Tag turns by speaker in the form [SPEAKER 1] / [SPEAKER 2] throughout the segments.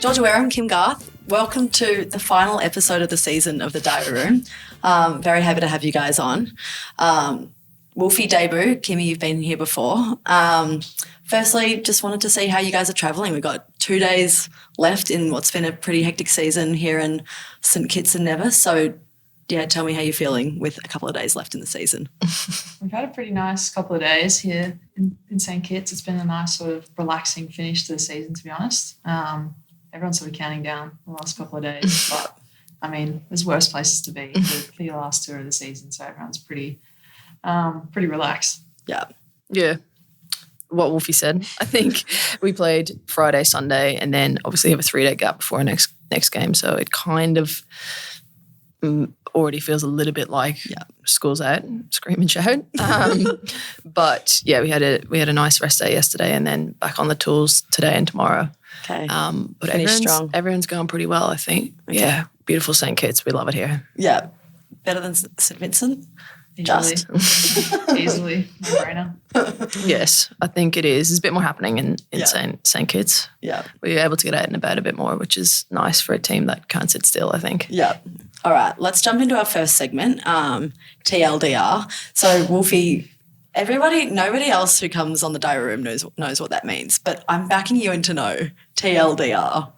[SPEAKER 1] Georgia Wareham, Kim Garth, welcome to the final episode of the season of the Diary Room. Very happy to have you guys on. Wolfie debut, Kimmy, you've been here before. Firstly, just wanted to see how you guys are travelling. We've got 2 days left in what's been a pretty hectic season here in St Kitts and Nevis. So, yeah, tell me how you're feeling with a couple of days left in the season.
[SPEAKER 2] We've had a pretty nice couple of days here in St Kitts. It's been a nice sort of relaxing finish to the season, to be honest. Everyone's sort of counting down the last couple of days. But, I mean, there's worse places to be for your last tour of the season. So everyone's pretty relaxed.
[SPEAKER 1] Yeah.
[SPEAKER 3] Yeah. What Wolfie said. I think we played Friday, Sunday, and then obviously have a 3-day gap before our next game. So it kind of already feels a little bit like school's out, scream and shout. But yeah, we had a nice rest day yesterday, and then back on the tools today and tomorrow.
[SPEAKER 1] Okay.
[SPEAKER 3] But everyone's going pretty well, I think. Okay. Yeah, beautiful St Kitts. We love it here.
[SPEAKER 1] Yeah, better than St Vincent.
[SPEAKER 2] Easily, no-brainer.
[SPEAKER 3] Yes, I think it is. There's a bit more happening in St Kitts.
[SPEAKER 1] Yeah,
[SPEAKER 3] we're able to get out and about a bit more, which is nice for a team that can't sit still, I think.
[SPEAKER 1] Yeah. All right, let's jump into our first segment, TLDR. So, Wolfie, nobody else who comes on the Diary Room knows what that means, but I'm backing you in to know TLDR.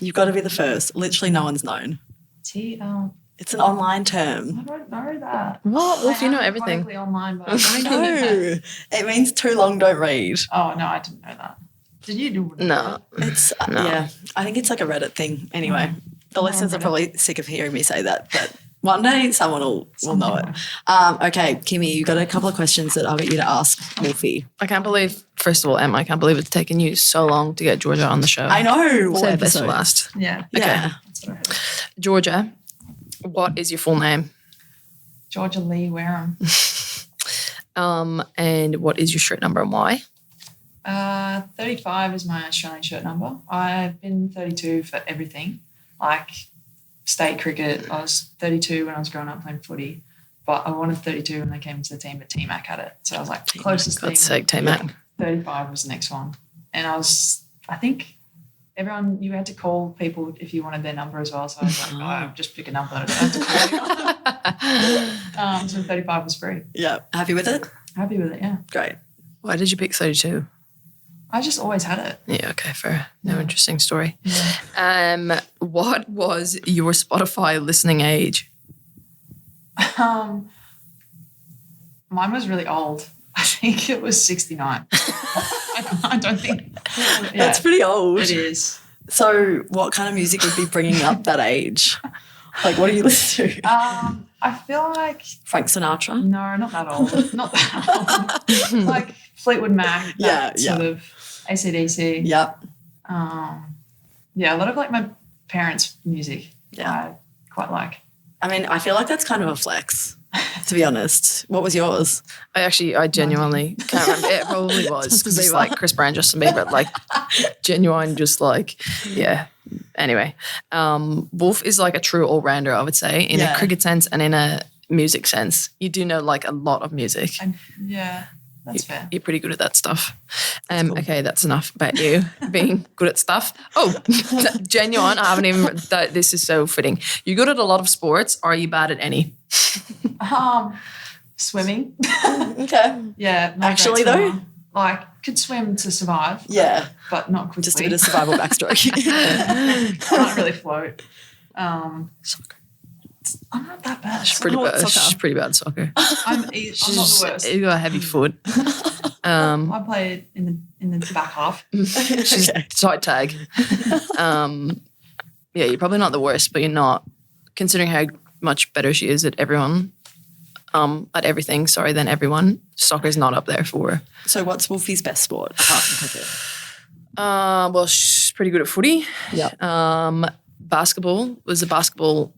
[SPEAKER 1] You've got to be the first. Literally no one's known. It's an online term.
[SPEAKER 2] I don't know that.
[SPEAKER 3] What? Wolf, you know everything.
[SPEAKER 2] Online, but
[SPEAKER 1] I know. It means too long, don't read.
[SPEAKER 2] Oh, no, I didn't know that. Did you do it?
[SPEAKER 3] No.
[SPEAKER 1] It's, yeah, I think it's like a Reddit thing. Anyway, the listeners are probably sick of hearing me say that, but one day someone will know it. Okay, Kimmy, you've got a couple of questions that I'll get you to ask Wolfie.
[SPEAKER 3] I can't believe, first of all, Emma, I can't believe it's taken you so long to get Georgia on the show.
[SPEAKER 1] I know.
[SPEAKER 3] Save best for last.
[SPEAKER 2] Yeah.
[SPEAKER 3] Okay.
[SPEAKER 1] Yeah.
[SPEAKER 2] That's what I heard.
[SPEAKER 3] Georgia, what is your full name?
[SPEAKER 2] Georgia Lee Wareham.
[SPEAKER 3] And what is your shirt number and why?
[SPEAKER 2] 35 is my Australian shirt number. I've been 32 for everything, like state cricket. I was 32 when I was growing up playing footy, but I wanted 32 when they came into the team, but T-Mac had it. So I was like, closest thing.
[SPEAKER 3] God's sake, T-Mac.
[SPEAKER 2] 35 was the next one. And I think everyone, you had to call people if you wanted their number as well. So I was like, just pick a number. I don't have to call anyone. So 35 was free.
[SPEAKER 1] Yeah. Happy with it?
[SPEAKER 2] Happy with it, yeah.
[SPEAKER 1] Great.
[SPEAKER 3] Why did you pick 32?
[SPEAKER 2] I just always had it.
[SPEAKER 3] Yeah, okay, fair. No interesting story.
[SPEAKER 2] Yeah.
[SPEAKER 3] What was your Spotify listening age?
[SPEAKER 2] Mine was really old. I think it was 69. I don't think. Yeah,
[SPEAKER 1] That's pretty old.
[SPEAKER 2] it is.
[SPEAKER 1] So what kind of music would be bringing up that age? Like, what do you listen to?
[SPEAKER 2] I feel like
[SPEAKER 1] Frank Sinatra?
[SPEAKER 2] no, not that old. Not that old. Like Fleetwood Mac. That sort of AC/DC.
[SPEAKER 1] Yep.
[SPEAKER 2] Yeah, a lot of like my parents' music.
[SPEAKER 1] Yeah.
[SPEAKER 2] I quite like.
[SPEAKER 1] I mean, I feel like that's kind of a flex, to be honest. What was yours?
[SPEAKER 3] I genuinely can't remember. It probably was. Because it's like Chris Brown, Justin Bieber, like genuine, just like, yeah. Anyway, Wolf is like a true all-rounder, I would say, in a cricket sense and in a music sense. You do know like a lot of music.
[SPEAKER 2] Yeah, that's fair.
[SPEAKER 3] You're pretty good at that stuff. Cool. Okay, that's enough about you being good at stuff. Oh, genuine. I haven't even, this is so fitting. You're good at a lot of sports. Are you bad at any?
[SPEAKER 2] Swimming.
[SPEAKER 1] Okay.
[SPEAKER 2] Yeah.
[SPEAKER 1] Actually, though?
[SPEAKER 2] Like, could swim to survive.
[SPEAKER 1] Yeah.
[SPEAKER 2] But not quickly.
[SPEAKER 1] Just a bit of survival backstory.
[SPEAKER 2] Can't really float. Soccer. I'm not that bad.
[SPEAKER 3] She's pretty bad at soccer.
[SPEAKER 2] I'm not the worst.
[SPEAKER 3] You got a heavy foot.
[SPEAKER 2] I play in the back half.
[SPEAKER 3] She's tight tag. Yeah, you're probably not the worst, but you're not, considering how much better she is at everyone, at everything, than everyone. Soccer's not up there for her.
[SPEAKER 1] So what's Wolfie's best sport apart from cricket?
[SPEAKER 3] Well, she's pretty good at footy.
[SPEAKER 1] Yeah.
[SPEAKER 3] Basketball was a basketball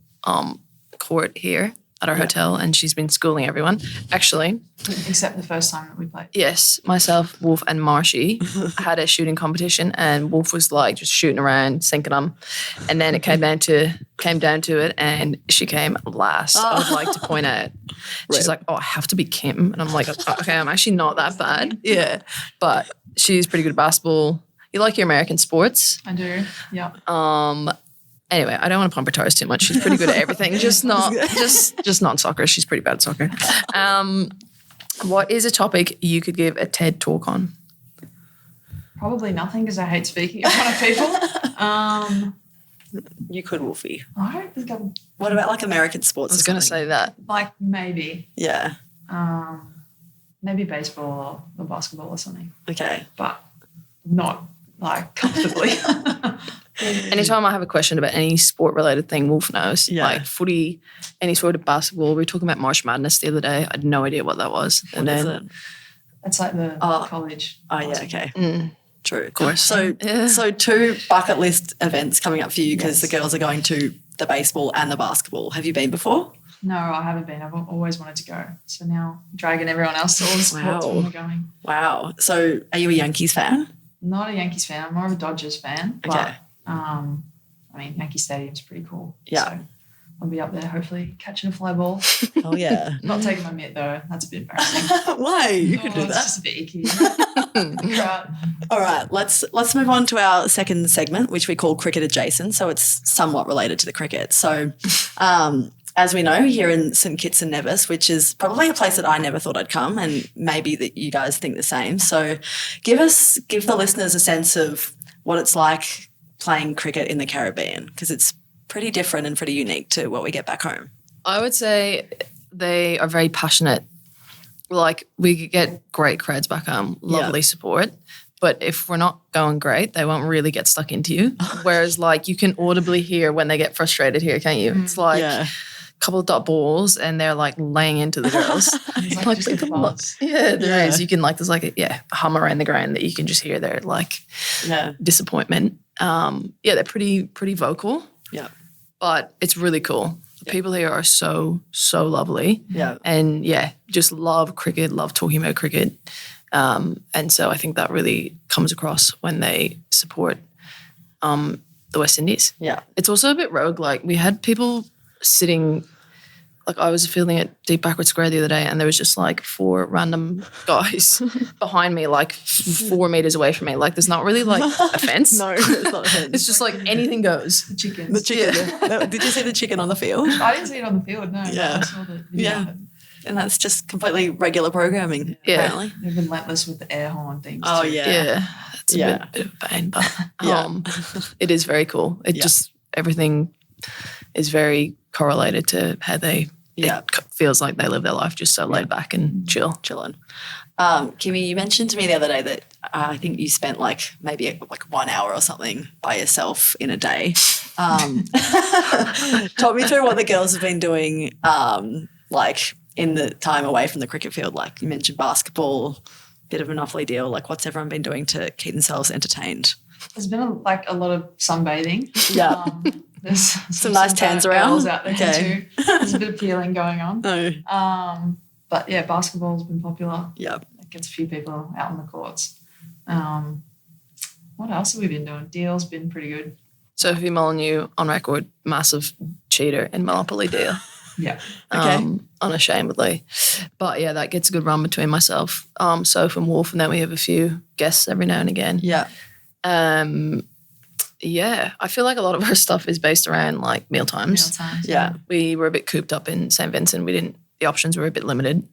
[SPEAKER 3] court here at our hotel, and she's been schooling everyone. Actually,
[SPEAKER 2] except the first time that we played.
[SPEAKER 3] Yes, myself, Wolf, and Marshy had a shooting competition, and Wolf was like just shooting around, sinking them, and then it came down to it, and she came last. I would like to point out. She's like, "Oh, I have to be Kim," and I'm like, "Okay, I'm actually not that bad." Yeah, but she's pretty good at basketball. You like your American sports.
[SPEAKER 2] I do. Yeah.
[SPEAKER 3] Anyway, I don't want to pump her toes too much. She's pretty good at everything, just not soccer. She's pretty bad at soccer. What is a topic you could give a TED talk on?
[SPEAKER 2] Probably nothing because I hate speaking in front of people.
[SPEAKER 1] You could, Wolfie.
[SPEAKER 2] I don't think I'm
[SPEAKER 1] What about like American sports?
[SPEAKER 3] I was going to say that.
[SPEAKER 2] like maybe.
[SPEAKER 1] Yeah.
[SPEAKER 2] Maybe baseball or basketball or something,
[SPEAKER 1] Okay.
[SPEAKER 2] but not like comfortably.
[SPEAKER 3] Anytime I have a question about any sport-related thing, Wolf knows.
[SPEAKER 1] Yeah.
[SPEAKER 3] Like footy, any sort of basketball. We were talking about March Madness the other day. I had no idea what that was.
[SPEAKER 1] What is it?
[SPEAKER 2] It's like the college.
[SPEAKER 1] Oh, yeah, okay. True. Of
[SPEAKER 3] course.
[SPEAKER 1] So 2 bucket list events coming up for you because the girls are going to the baseball and the basketball. Have you been before?
[SPEAKER 2] No, I haven't been. I've always wanted to go. So now dragging everyone else to all the sports when we're going.
[SPEAKER 1] Wow. So are you a Yankees fan?
[SPEAKER 2] Not a Yankees fan. I'm more of a Dodgers fan.
[SPEAKER 1] Okay.
[SPEAKER 2] But, I mean, Yankee Stadium's pretty cool.
[SPEAKER 1] Yeah.
[SPEAKER 2] So I'll be up there hopefully catching a fly ball.
[SPEAKER 1] Oh, yeah.
[SPEAKER 2] Not taking my mitt though. That's a bit embarrassing.
[SPEAKER 1] Why? You could do
[SPEAKER 2] It's
[SPEAKER 1] that.
[SPEAKER 2] just a bit icky. Right.
[SPEAKER 1] All right, let's move on to our second segment, which we call cricket adjacent. So it's somewhat related to the cricket. So as we know, here in St Kitts and Nevis, which is probably a place that I never thought I'd come, and maybe that you guys think the same. So give the listeners a sense of what it's like playing cricket in the Caribbean, because it's pretty different and pretty unique to what we get back home.
[SPEAKER 3] I would say they are very passionate. Like, we get great crowds back home, lovely support. But if we're not going great, they won't really get stuck into you. Whereas, like, you can audibly hear when they get frustrated here, can't you? It's like a couple of dot balls and they're, like, laying into the girls.
[SPEAKER 2] Like just a buzz.
[SPEAKER 3] Yeah, there is. You can, like, there's, like, a hum around the ground that you can just hear their, like, disappointment. They're pretty vocal. Yeah. But it's really cool. The people here are so lovely. Yeah. And, just love cricket, love talking about cricket. And so I think that really comes across when they support the West Indies. Yeah. It's also a bit rogue. Like, we had people sitting, like, I was fielding at Deep Backward Square the other day and there was just like 4 random guys behind me, like 4 meters away from me. Like, there's not really like a fence.
[SPEAKER 1] No, it's not a fence.
[SPEAKER 3] It's just like anything goes.
[SPEAKER 2] The chickens.
[SPEAKER 1] The chicken. Yeah. Did you see the chicken on the field?
[SPEAKER 2] I didn't see it on the field, no.
[SPEAKER 1] Yeah.
[SPEAKER 2] I saw the video of it.
[SPEAKER 1] And that's just completely regular programming, apparently.
[SPEAKER 2] They've been relentless with the air horn things.
[SPEAKER 1] Oh,
[SPEAKER 2] too.
[SPEAKER 1] yeah.
[SPEAKER 3] It's a bit of a pain, but it is very cool. It just, everything is very correlated to how they, it feels like they live their life just so laid back and chilling.
[SPEAKER 1] Kimmy, you mentioned to me the other day that I think you spent maybe 1 hour or something by yourself in a day. Talk me through what the girls have been doing, in the time away from the cricket field. Like, you mentioned basketball, bit of a Monopoly deal. Like, what's everyone been doing to keep themselves entertained?
[SPEAKER 2] There's been a lot of sunbathing.
[SPEAKER 1] Yeah.
[SPEAKER 2] There's
[SPEAKER 1] some nice tans around.
[SPEAKER 2] Girls out there too. There's a bit of peeling going on.
[SPEAKER 1] No.
[SPEAKER 2] But yeah, basketball's been popular.
[SPEAKER 1] Yeah.
[SPEAKER 2] It gets a few people out on the courts. What else have we been doing? Deal's been pretty good.
[SPEAKER 3] Sophie Molyneux, on record, massive cheater in Monopoly deal.
[SPEAKER 2] Yeah.
[SPEAKER 1] Okay.
[SPEAKER 3] Unashamedly. But yeah, that gets a good run between myself, Soph and Wolf, and then we have a few guests every now and again.
[SPEAKER 1] Yeah.
[SPEAKER 3] I feel like a lot of our stuff is based around like meal times.
[SPEAKER 1] Yeah.
[SPEAKER 3] We were a bit cooped up in St. Vincent. The options were a bit limited.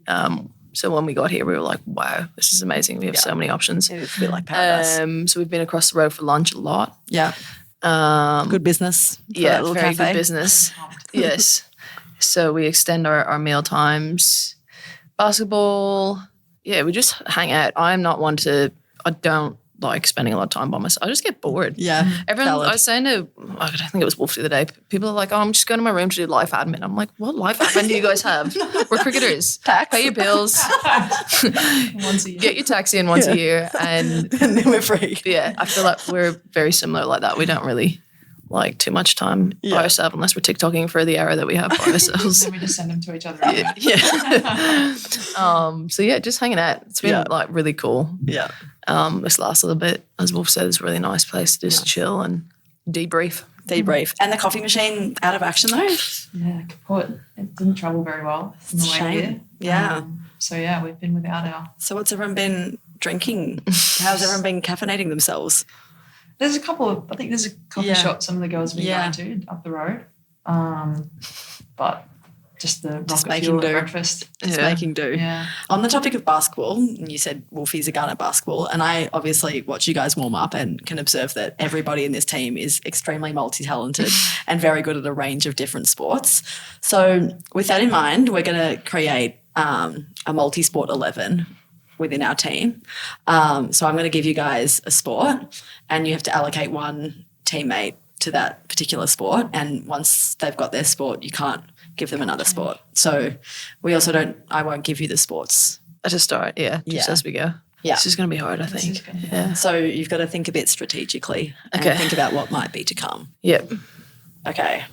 [SPEAKER 3] So when we got here, we were like, wow, this is amazing. We have so many options.
[SPEAKER 1] It's a bit like paradise.
[SPEAKER 3] So we've been across the road for lunch a lot.
[SPEAKER 1] Yeah. Good business.
[SPEAKER 3] Very
[SPEAKER 1] cafe.
[SPEAKER 3] good business. Yes. So we extend our meal times. Basketball, we just hang out. I don't like spending a lot of time by myself. I just get bored.
[SPEAKER 1] Yeah.
[SPEAKER 3] Everyone, I was saying to, I think it was Wolf the other day, people are like, I'm just going to my room to do life admin. I'm like, what life admin do you guys have? We're cricketers. Pay your bills.
[SPEAKER 2] Once a year.
[SPEAKER 3] Get your taxi in once a year. And
[SPEAKER 1] then we're free.
[SPEAKER 3] Yeah, I feel like we're very similar like that. We don't really like too much time by ourselves unless we're TikToking for the hour that we have by ourselves.
[SPEAKER 2] Then we just send them to each other.
[SPEAKER 3] Just hanging out. It's been like really cool. Yeah. This last little bit, as Wolf said, is a really nice place to just chill and debrief.
[SPEAKER 1] And the coffee machine out of action though?
[SPEAKER 2] Yeah, kaput. It didn't travel very well on the way here.
[SPEAKER 1] Yeah.
[SPEAKER 2] We've been without our...
[SPEAKER 1] So what's everyone been drinking? How's everyone been caffeinating themselves?
[SPEAKER 2] There's a couple of, I think there's a coffee shop some of the girls have been
[SPEAKER 1] Yeah.
[SPEAKER 2] going to up the road. But just the
[SPEAKER 1] Just
[SPEAKER 2] rocket
[SPEAKER 1] making
[SPEAKER 2] fuel at
[SPEAKER 1] do.
[SPEAKER 2] breakfast.
[SPEAKER 1] Just
[SPEAKER 3] Yeah.
[SPEAKER 1] making do.
[SPEAKER 2] Yeah.
[SPEAKER 1] On the topic of basketball, you said Wolfie's a gun at basketball, and I obviously watch you guys warm up and can observe that everybody in this team is extremely multi-talented and very good at a range of different sports. So with that in mind, we're going to create a multisport 11 within our team. So I'm going to give you guys a sport, and you have to allocate one teammate to that particular sport, and once they've got their sport, you can't give them another sport. So we also I won't give you the sports.
[SPEAKER 3] At a start, just as we go.
[SPEAKER 1] Yeah.
[SPEAKER 3] This is going to be hard, I think. Yeah.
[SPEAKER 1] So you've got to think a bit strategically and
[SPEAKER 3] Okay.
[SPEAKER 1] think about what might be to come.
[SPEAKER 3] Yep.
[SPEAKER 1] Okay.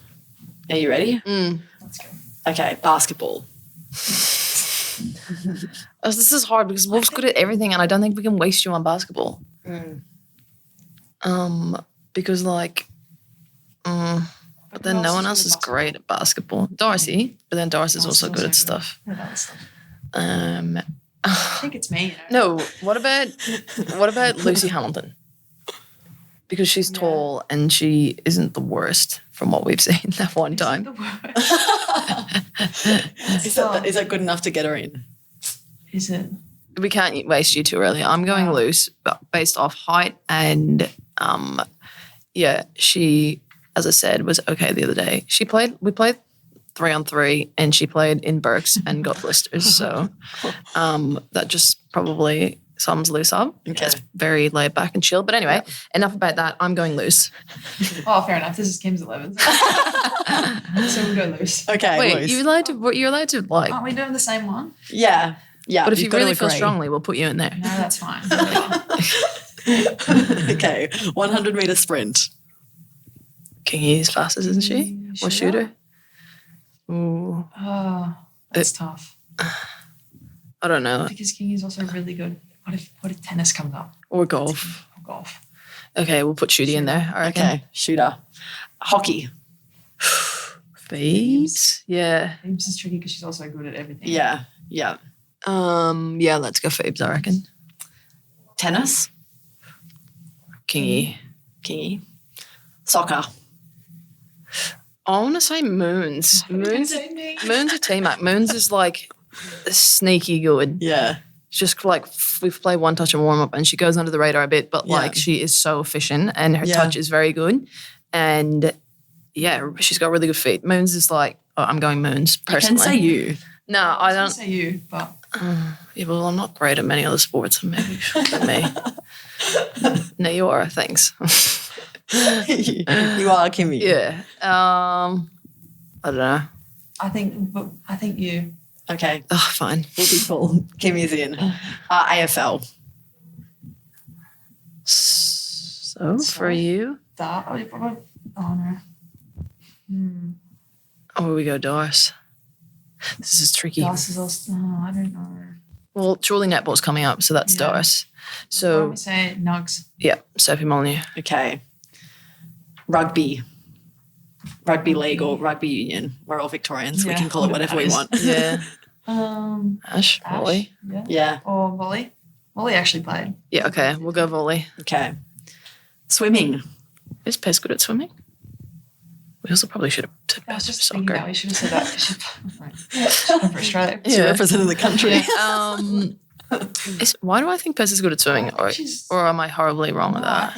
[SPEAKER 1] Are you ready?
[SPEAKER 2] Let's go.
[SPEAKER 1] Okay, basketball.
[SPEAKER 3] This is hard because Wolf's good at everything, and I don't think we can waste you on basketball. Because but then no one else is great at basketball. Darcy, but then Darcy's also good at stuff.
[SPEAKER 2] Yeah, that stuff.
[SPEAKER 3] Um,
[SPEAKER 2] I think it's me. You know?
[SPEAKER 3] no, what about Lucy Hamilton? Because she's tall and she isn't the worst from what we've seen that one time.
[SPEAKER 2] The word.
[SPEAKER 1] Is that good enough to get her in?
[SPEAKER 2] Is it?
[SPEAKER 3] We can't waste you too early. I'm going loose, but based off height and she, as I said, was okay the other day. We played 3-on-3 and she played in Berks and got blisters. So that just probably sums loose up.
[SPEAKER 1] Okay.
[SPEAKER 3] It's very laid back and chill. But anyway, enough about that. I'm going loose.
[SPEAKER 2] Oh, fair enough. This is Kim's 11. So we'll go loose.
[SPEAKER 1] Okay,
[SPEAKER 3] Wait,
[SPEAKER 1] Luce.
[SPEAKER 3] you're allowed to like.
[SPEAKER 2] Aren't we doing the same one?
[SPEAKER 1] Yeah.
[SPEAKER 3] But if you
[SPEAKER 1] you've got to
[SPEAKER 3] really feel
[SPEAKER 1] agree.
[SPEAKER 3] strongly, we'll put you in there.
[SPEAKER 2] No, that's fine.
[SPEAKER 1] Okay, 100-meter sprint.
[SPEAKER 3] Kingy's fast, isn't she? Or shooter? Ooh,
[SPEAKER 2] Oh, that's tough.
[SPEAKER 3] I don't know.
[SPEAKER 2] Because King is also really good. What if tennis comes up?
[SPEAKER 3] Or golf.
[SPEAKER 2] Or golf.
[SPEAKER 3] Okay, we'll put Shooty in there. I reckon.
[SPEAKER 1] Okay, shooter. Hockey.
[SPEAKER 3] Phoebes? Yeah.
[SPEAKER 2] Phoebes is tricky because she's also good at everything.
[SPEAKER 1] Yeah.
[SPEAKER 3] Yeah, let's go Phoebes, I reckon.
[SPEAKER 1] Tennis.
[SPEAKER 3] Kingy.
[SPEAKER 1] Soccer.
[SPEAKER 3] I want to say Moons. Moons are a teammate. Moons is like sneaky good.
[SPEAKER 1] Yeah.
[SPEAKER 3] Just like we've played one touch and warm up and she goes under the radar a bit, but
[SPEAKER 1] Yeah.
[SPEAKER 3] like she is so efficient and her touch is very good. And yeah, she's got really good feet. Moons is like, I'm going Moons personally.
[SPEAKER 1] You can say you.
[SPEAKER 3] No, I
[SPEAKER 2] I
[SPEAKER 3] don't.
[SPEAKER 2] don't say you, but
[SPEAKER 3] Yeah, well, I'm not great at many other sports, so maybe you should get me. No, you are. Thanks.
[SPEAKER 1] You are Kimmy.
[SPEAKER 3] Yeah. I don't know.
[SPEAKER 2] I think you.
[SPEAKER 1] Okay.
[SPEAKER 3] Oh, fine.
[SPEAKER 1] We'll be full. Kimmy's in. AFL.
[SPEAKER 3] So for you,
[SPEAKER 2] That. Oh no.
[SPEAKER 3] oh, we go Doris. This is tricky.
[SPEAKER 2] Das is also. Oh, I don't know.
[SPEAKER 3] Well, surely netball's coming up, so that's
[SPEAKER 2] Yeah.
[SPEAKER 3] Doris.
[SPEAKER 2] Why don't
[SPEAKER 3] So
[SPEAKER 2] we say Nugs?
[SPEAKER 3] yeah, Sophie Molyneux.
[SPEAKER 1] Okay. Rugby. Rugby league or rugby union. We're all Victorians. We
[SPEAKER 2] Yeah,
[SPEAKER 1] can call it whatever we want.
[SPEAKER 3] Yeah.
[SPEAKER 2] Ash.
[SPEAKER 3] Volley.
[SPEAKER 2] Yeah.
[SPEAKER 1] Yeah.
[SPEAKER 2] Or volley. Volley actually played.
[SPEAKER 3] Yeah, okay, we'll go volley.
[SPEAKER 1] Okay. Swimming.
[SPEAKER 3] Is Pez good at swimming? We also probably should have took
[SPEAKER 2] I was
[SPEAKER 3] Pez for
[SPEAKER 2] just thinking that
[SPEAKER 3] soccer.
[SPEAKER 2] we should have said that. For Australia.
[SPEAKER 1] She represented the country.
[SPEAKER 3] Why do I think Pez is good at swimming? Or am I horribly wrong with that?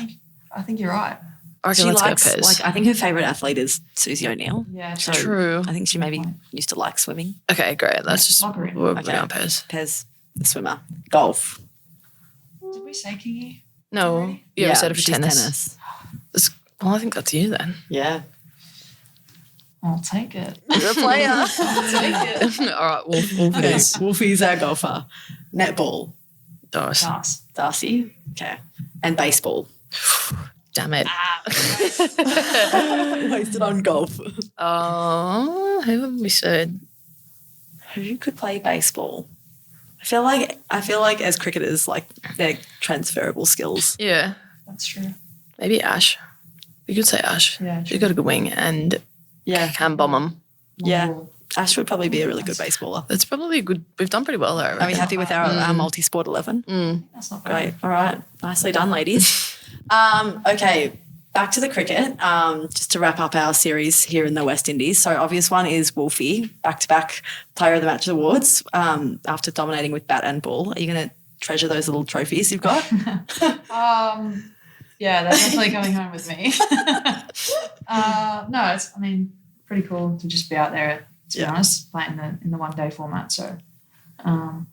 [SPEAKER 2] I think you're right.
[SPEAKER 3] I reckon
[SPEAKER 1] She
[SPEAKER 3] let's
[SPEAKER 1] likes,
[SPEAKER 3] go Pez.
[SPEAKER 1] I think her favourite athlete is Susie O'Neill.
[SPEAKER 2] Yeah,
[SPEAKER 1] So
[SPEAKER 3] True.
[SPEAKER 1] I think she maybe used to like swimming.
[SPEAKER 3] Okay, great. Let's just
[SPEAKER 2] Lock her in.
[SPEAKER 3] we'll
[SPEAKER 1] Okay.
[SPEAKER 3] put on Pez.
[SPEAKER 1] Pez, the swimmer. Golf.
[SPEAKER 2] Did we say Kingy?
[SPEAKER 3] No,
[SPEAKER 2] Already?
[SPEAKER 3] you ever said it for
[SPEAKER 1] she's
[SPEAKER 3] tennis? Well, I think that's you then.
[SPEAKER 1] Yeah.
[SPEAKER 2] I'll take it.
[SPEAKER 1] You're a player.
[SPEAKER 2] I'll take it.
[SPEAKER 3] All right, Wolf
[SPEAKER 1] Okay.
[SPEAKER 3] is
[SPEAKER 1] Wolfie's our golfer. Netball.
[SPEAKER 3] Doris.
[SPEAKER 2] Das.
[SPEAKER 1] Darcy. Okay. And baseball.
[SPEAKER 3] Damn it.
[SPEAKER 1] Wasted on golf.
[SPEAKER 3] Oh, who have we said?
[SPEAKER 1] Who could play baseball? I feel like as cricketers, like they're transferable skills.
[SPEAKER 3] Yeah,
[SPEAKER 2] That's true.
[SPEAKER 3] maybe Ash. We could say Ash.
[SPEAKER 2] Yeah,
[SPEAKER 3] She's got a good wing and
[SPEAKER 1] Yeah.
[SPEAKER 3] can bomb them.
[SPEAKER 1] Yeah. Ash would probably be a really good baseballer.
[SPEAKER 3] That's probably a good. We've done pretty well there.
[SPEAKER 1] Are we happy with our multi-sport 11?
[SPEAKER 2] That's not
[SPEAKER 1] Great.
[SPEAKER 2] bad.
[SPEAKER 1] All right. Nicely done, ladies. Okay, back to the cricket. Just to wrap up our series here in the West Indies. So obvious one is Wolfie, back-to-back Player of the Match awards after dominating with bat and ball. Are you going to treasure those little trophies you've got?
[SPEAKER 2] Yeah, they're definitely coming home with me. No, it's pretty cool to just be out there, to be honest, playing in the one-day format. So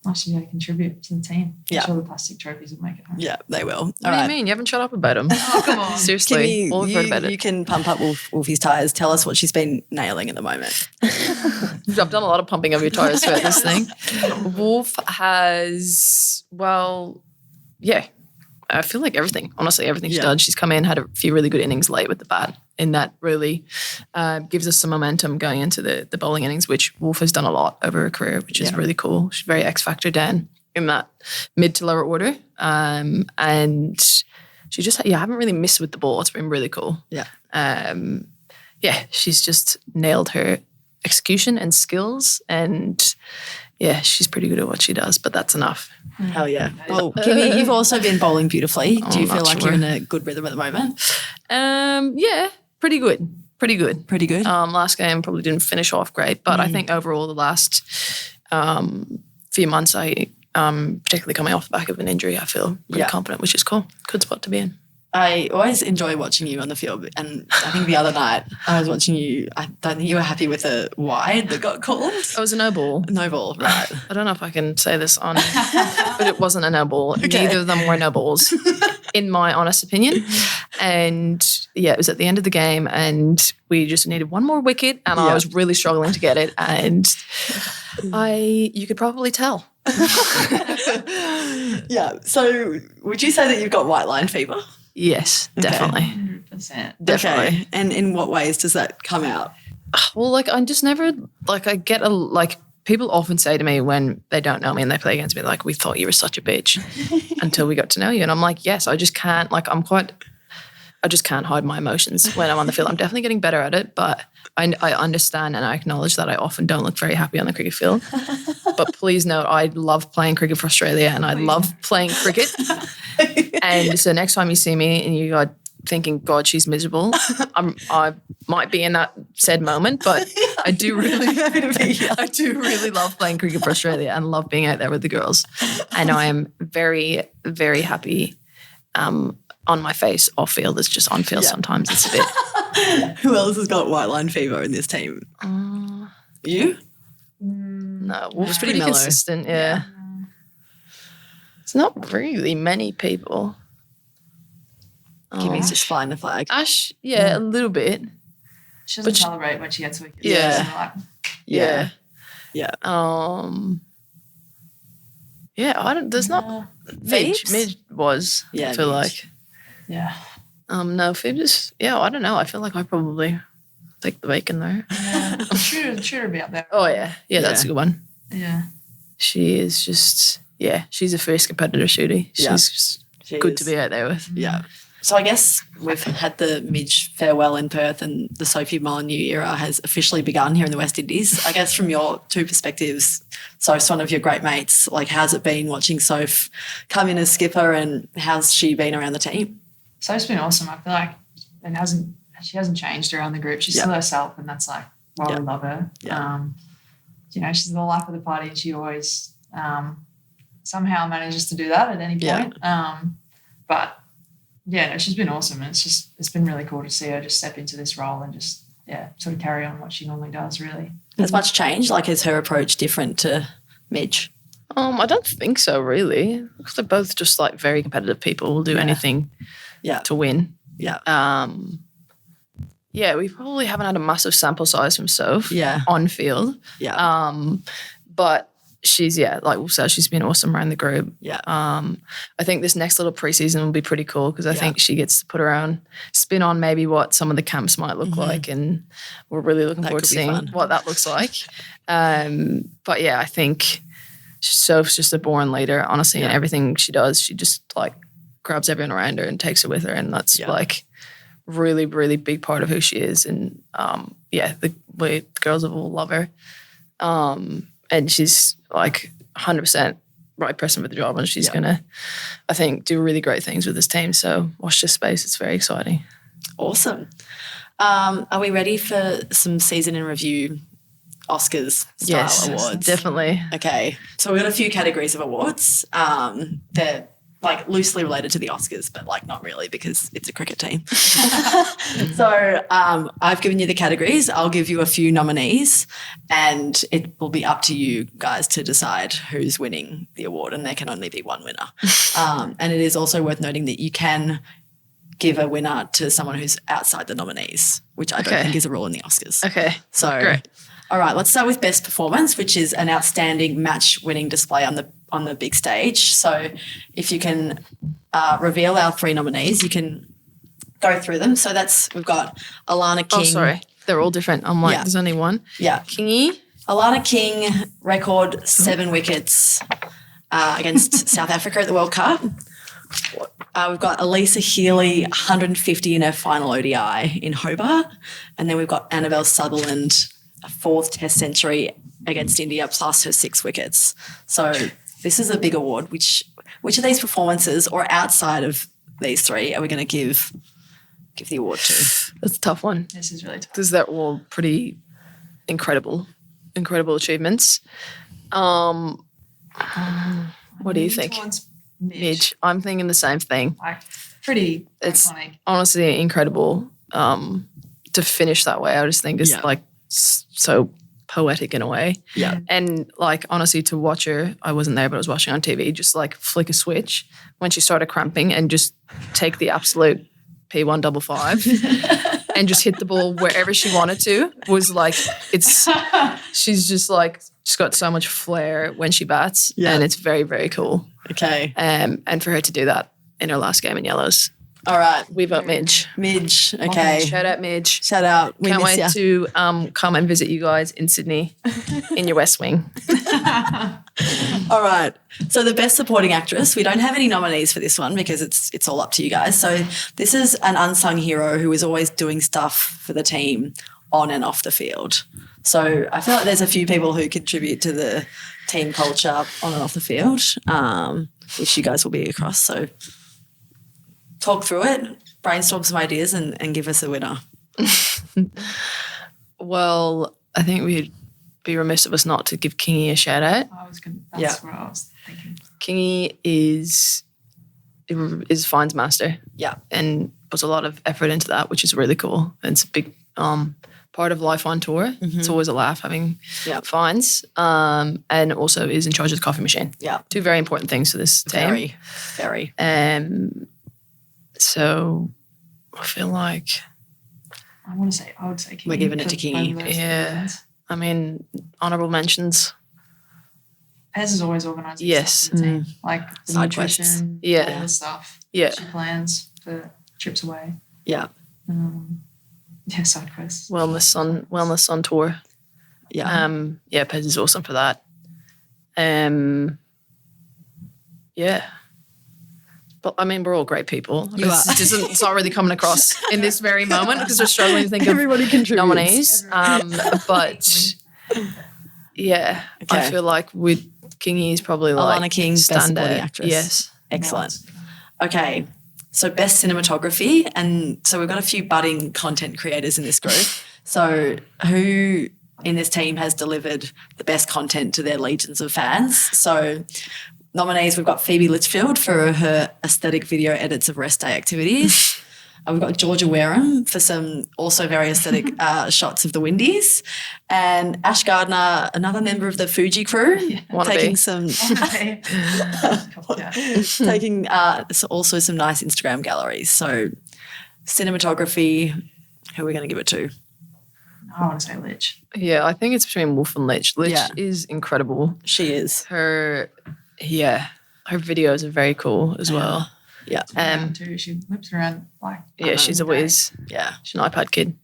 [SPEAKER 2] nice to be able to contribute to the team. I'm sure the plastic trophies will make it home.
[SPEAKER 1] Yeah, they will.
[SPEAKER 3] What do you mean? You haven't shut up about them.
[SPEAKER 2] Oh, come on.
[SPEAKER 3] Seriously, all we've heard about
[SPEAKER 1] You
[SPEAKER 3] it.
[SPEAKER 1] can pump up Wolfie's tyres. Tell us what she's been nailing at the moment.
[SPEAKER 3] I've done a lot of pumping of your tyres throughout this thing. Wolf has, I feel like everything. Honestly, everything she's done. She's come in, had a few really good innings late with the bat, and that really gives us some momentum going into the bowling innings, which Wolf has done a lot over her career, which is really cool. She's very X-factor down in that mid to lower order. And she just, haven't really missed with the ball. It's been really cool. She's just nailed her execution and skills, and she's pretty good at what she does, but that's enough.
[SPEAKER 1] Hell yeah. Well, Kimmy, you've also been bowling beautifully. Do you feel like
[SPEAKER 3] sure.
[SPEAKER 1] you're in a good rhythm at the moment?
[SPEAKER 3] Pretty good. Pretty good. Last game probably didn't finish off great, but I think overall the last few months, I particularly coming off the back of an injury, I feel really confident, which is cool. Good spot to be in.
[SPEAKER 1] I always enjoy watching you on the field, and I think the other night I was watching you. I don't think you were happy with a wide that got called.
[SPEAKER 3] It was a no ball.
[SPEAKER 1] No ball, right.
[SPEAKER 3] I don't know if I can say this on, but it wasn't a no ball. Okay. Neither of them were no balls, in my honest opinion. And it was at the end of the game, and we just needed one more wicket, and I was really struggling to get it, and you could probably tell.
[SPEAKER 1] So would you say that you've got white line fever?
[SPEAKER 3] Yes, definitely.
[SPEAKER 2] 100%.
[SPEAKER 3] Definitely.
[SPEAKER 1] Okay. And in what ways does that come out?
[SPEAKER 3] Well, I just never, I get people often say to me when they don't know me and they play against me, like, we thought you were such a bitch until we got to know you. And I'm like, yes, I just can't, I just can't hide my emotions when I'm on the field. I'm definitely getting better at it, but I understand and I acknowledge that I often don't look very happy on the cricket field. But please note, I love playing cricket for Australia and I love playing cricket. And so next time you see me and you are thinking, God, she's miserable, I might be in that said moment, but I do really love playing cricket for Australia and love being out there with the girls. And I am very, very happy on my face off field. It's just on field sometimes. It's a bit.
[SPEAKER 1] Who else has got white line fever in this team? You?
[SPEAKER 3] No, Wolf's pretty
[SPEAKER 1] mellow.
[SPEAKER 3] consistent, yeah. It's not really many people.
[SPEAKER 1] Kimmy's just flying the flag.
[SPEAKER 3] Ash, a little bit.
[SPEAKER 2] She doesn't celebrate when she gets a wicket.
[SPEAKER 3] Yeah. There's not. Midge was, I feel like.
[SPEAKER 2] Yeah.
[SPEAKER 3] No, Phoebe just, I don't know. I feel like I probably take the bacon there.
[SPEAKER 2] Yeah. Shooter be up there.
[SPEAKER 3] Oh, yeah. Yeah, that's a good one.
[SPEAKER 2] Yeah.
[SPEAKER 3] She is just, she's a fierce competitor shooter. She's just good to be out there with.
[SPEAKER 1] Yeah. So I guess we've had the Midge farewell in Perth and the Sophie Molyneux era has officially begun here in the West Indies. I guess from your two perspectives, Soph's one of your great mates. Like, how's it been watching Soph come in as skipper and how's she been around the team?
[SPEAKER 2] Soph's been awesome. I feel like she hasn't changed around the group. She's still herself, and that's like why we love her.
[SPEAKER 1] Yeah.
[SPEAKER 2] She's the life of the party, and she always somehow manages to do that at any point. But she's been awesome, and it's been really cool to see her just step into this role and just sort of carry on what she normally does. Really,
[SPEAKER 1] has much changed? Like, is her approach different to Midge?
[SPEAKER 3] I don't think so, really. Because they're both just like very competitive people. Will do anything to win. Yeah. We probably haven't had a massive sample size from Soph on field. Yeah. But she's, like we said, she's been awesome around the group. Yeah. I think this next little preseason will be pretty cool because I think she gets to put her own spin on maybe what some of the camps might look like, and we're really looking forward to seeing what that looks like. But I think Soph's just a born leader, honestly, and everything she does, she just like grabs everyone around her and takes her with her, and that's like really, really big part of who she is. And the girls will love her. And she's like 100% right person for the job, and she's gonna, I think, do really great things with this team. So watch this space; it's very exciting.
[SPEAKER 1] Awesome. Are we ready for some season in review Oscars style awards?
[SPEAKER 3] Definitely.
[SPEAKER 1] Okay, so we've got a few categories of awards. They're like loosely related to the Oscars, but like not really because it's a cricket team. So I've given you the categories. I'll give you a few nominees, and it will be up to you guys to decide who's winning the award, and there can only be one winner. And it is also worth noting that you can give a winner to someone who's outside the nominees, which I don't think is a rule in the Oscars.
[SPEAKER 3] Okay.
[SPEAKER 1] So,
[SPEAKER 3] great.
[SPEAKER 1] All right, let's start with best performance, which is an outstanding match-winning display on the big stage. So if you can reveal our 3 nominees, you can go through them. So we've got Alana King.
[SPEAKER 3] Oh, sorry. They're all different. I'm like, there's only one.
[SPEAKER 1] Yeah.
[SPEAKER 3] Kingy.
[SPEAKER 1] Alana King, record 7 wickets against South Africa at the World Cup. We've got Elisa Healy, 150 in her final ODI in Hobart. And then we've got Annabelle Sutherland, a 4th Test century against India, plus her 6 wickets. So this is a big award. Which of these performances, or outside of these 3, are we going to give the award to?
[SPEAKER 3] That's a tough one.
[SPEAKER 2] This is really tough.
[SPEAKER 3] Because they're all pretty incredible achievements. What do you think? Midge. I'm thinking the same thing.
[SPEAKER 2] Like, pretty
[SPEAKER 3] It's
[SPEAKER 2] iconic.
[SPEAKER 3] honestly incredible to finish that way. I just think it's like so poetic in a way.
[SPEAKER 1] Yeah.
[SPEAKER 3] And like honestly, to watch her, I wasn't there, but I was watching on TV, just like flick a switch when she started cramping and just take the absolute P155 and just hit the ball wherever she wanted to. Was like, she's just like, she's got so much flair when she bats, and it's very, very cool.
[SPEAKER 1] Okay.
[SPEAKER 3] And for her to do that in her last game in Yellows.
[SPEAKER 1] All right.
[SPEAKER 3] We vote Midge.
[SPEAKER 1] Midge. Okay.
[SPEAKER 3] Shout out Midge.
[SPEAKER 1] Shout out. We
[SPEAKER 3] Can't
[SPEAKER 1] miss
[SPEAKER 3] wait to come and visit you guys in Sydney in your West Wing.
[SPEAKER 1] All right. So the best supporting actress, we don't have any nominees for this one because it's all up to you guys. So this is an unsung hero who is always doing stuff for the team on and off the field. So I feel like there's a few people who contribute to the team culture on and off the field, which you guys will be across. So talk through it, brainstorm some ideas and give us a winner.
[SPEAKER 3] Well, I think we'd be remiss of us not to give Kingy a shout out.
[SPEAKER 2] That's what I was thinking.
[SPEAKER 3] Kingy is fines master.
[SPEAKER 1] Yeah.
[SPEAKER 3] And puts a lot of effort into that, which is really cool. And it's a big part of life on tour. Mm-hmm. It's always a laugh having fines. And also is in charge of the coffee machine. Yeah. 2 very important things for this team.
[SPEAKER 1] Very, very.
[SPEAKER 3] So I feel like
[SPEAKER 2] I would say Kingy.
[SPEAKER 1] We're giving it to Kingy.
[SPEAKER 3] Yeah. I mean, honourable mentions.
[SPEAKER 2] Pez is always organising
[SPEAKER 3] yes.
[SPEAKER 2] stuff for the team. Like
[SPEAKER 1] Side
[SPEAKER 2] nutrition,
[SPEAKER 1] quests.
[SPEAKER 2] all this stuff.
[SPEAKER 3] Yeah.
[SPEAKER 2] She plans for trips away.
[SPEAKER 1] Yeah.
[SPEAKER 2] Side quests.
[SPEAKER 3] Wellness on tour.
[SPEAKER 1] Yeah.
[SPEAKER 3] Pez is awesome for that. Yeah. But I mean, we're all great people. It's not really coming across in this very moment because we're struggling to think of nominees. But yeah, okay. I feel like Kingy is probably like
[SPEAKER 1] Alana King, best supporting actress.
[SPEAKER 3] Yes.
[SPEAKER 1] Excellent. Okay. So best cinematography. And so we've got a few budding content creators in this group. So who in this team has delivered the best content to their legions of fans? So nominees, we've got Phoebe Litchfield for her aesthetic video edits of rest day activities. We've got Georgia Wareham for some also very aesthetic shots of the Windies. And Ash Gardner, another member of the Fuji crew, taking also some nice Instagram galleries. So cinematography, who are we going to give it to?
[SPEAKER 2] I want to say Litch.
[SPEAKER 3] Yeah, I think it's between Wolf and Litch. Litch is incredible.
[SPEAKER 1] She is.
[SPEAKER 3] Her videos are very cool as well.
[SPEAKER 1] Yeah.
[SPEAKER 2] Too. She whips around like.
[SPEAKER 3] Yeah, she's a whiz.
[SPEAKER 1] Yeah.
[SPEAKER 3] She's an iPad kid.